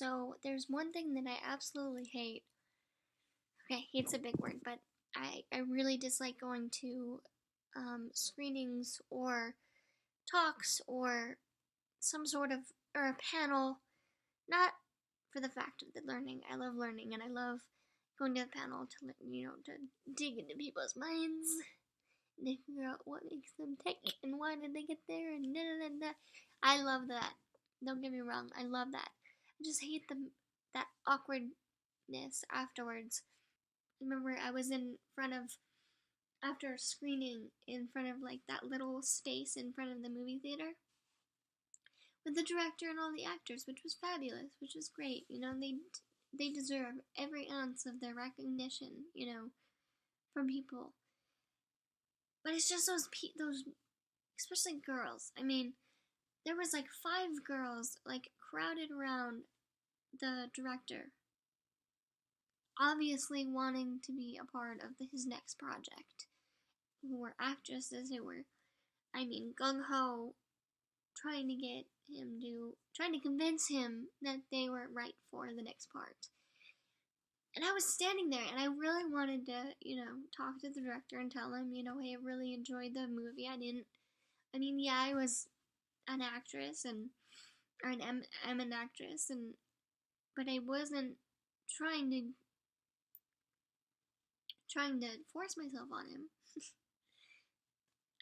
So there's one thing that I absolutely hate. Okay, hate's a big word, but I really dislike going to screenings or talks or some sort of, or a panel, not for the fact of the learning. I love learning and I love going to the panel to, to dig into people's minds and to figure out what makes them tick and why did they get there and da da da da. I love that. Don't get me wrong, I love that. I just hate that awkwardness afterwards. I remember I was in front of, after a screening, in front of like that little space in front of the movie theater with the director and all the actors, which was fabulous, which was great. They deserve every ounce of their recognition, from people. But it's just those especially girls. I mean, there was like 5 girls like crowded around the director, obviously wanting to be a part of his next project. Who were actresses who were, gung ho, trying to convince him that they were right for the next part. And I was standing there, and I really wanted to, talk to the director and tell him, hey, I really enjoyed the movie. I was an actress, I'm an actress, but I wasn't trying to force myself on him.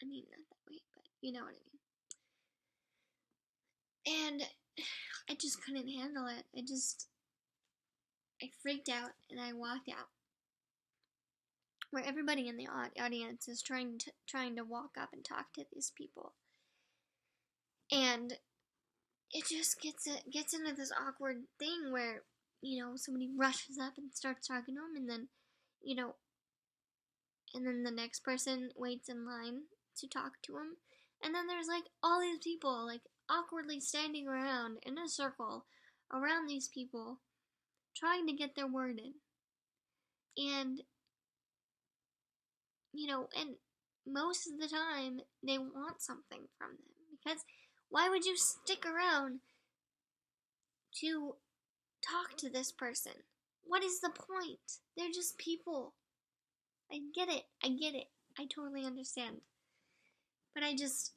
Not that way, but you know what I mean. And I just couldn't handle it. I freaked out and I walked out. Where everybody in the audience is trying to walk up and talk to these people. And it just gets into this awkward thing where, somebody rushes up and starts talking to him, and then, and then the next person waits in line to talk to him. And then there's like all these people like awkwardly standing around in a circle around these people trying to get their word in. And and most of the time they want something from them, because why would you stick around to talk to this person? What is the point? They're just people. I get it. I totally understand. But I just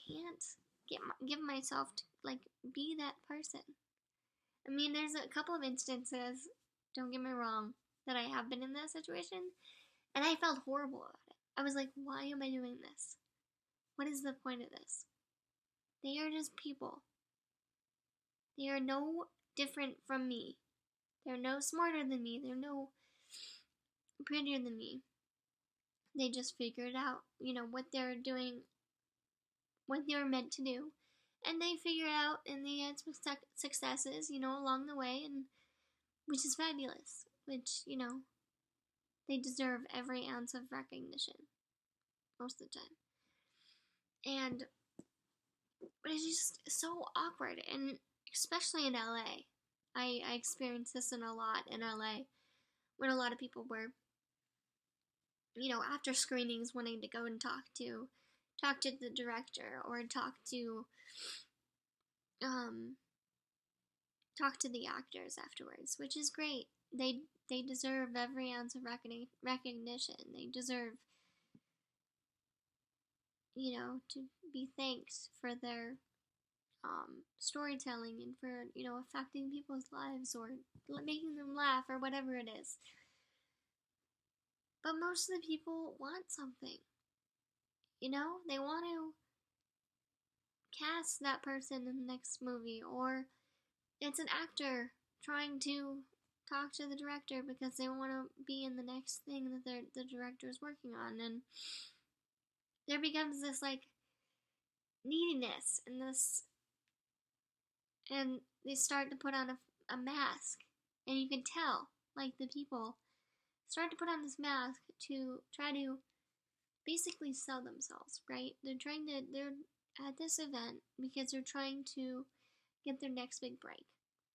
can't give myself to be that person. There's a couple of instances, don't get me wrong, that I have been in that situation, and I felt horrible about it. I was like, why am I doing this? What is the point of this? They are just people. They are no different from me. They're no smarter than me. They're no prettier than me. They just figured out, what they're doing, what they were meant to do. And they figured out, and they had some successes, along the way, and which is fabulous. Which, they deserve every ounce of recognition most of the time. But it's just so awkward, and especially in LA. I experienced this a lot in LA, when a lot of people were, after screenings, wanting to go and talk to the director, or talk to the actors afterwards, which is great. They deserve every ounce of recognition. They deserve, to be thanked for their storytelling and for, affecting people's lives or making them laugh or whatever it is. But most of the people want something. They want to cast that person in the next movie, or it's an actor trying to talk to the director because they want to be in the next thing that the director is working on, and there becomes this neediness and they start to put on a mask, and you can tell the people start to put on this mask to try to basically sell themselves, right? They're at this event because they're trying to get their next big break.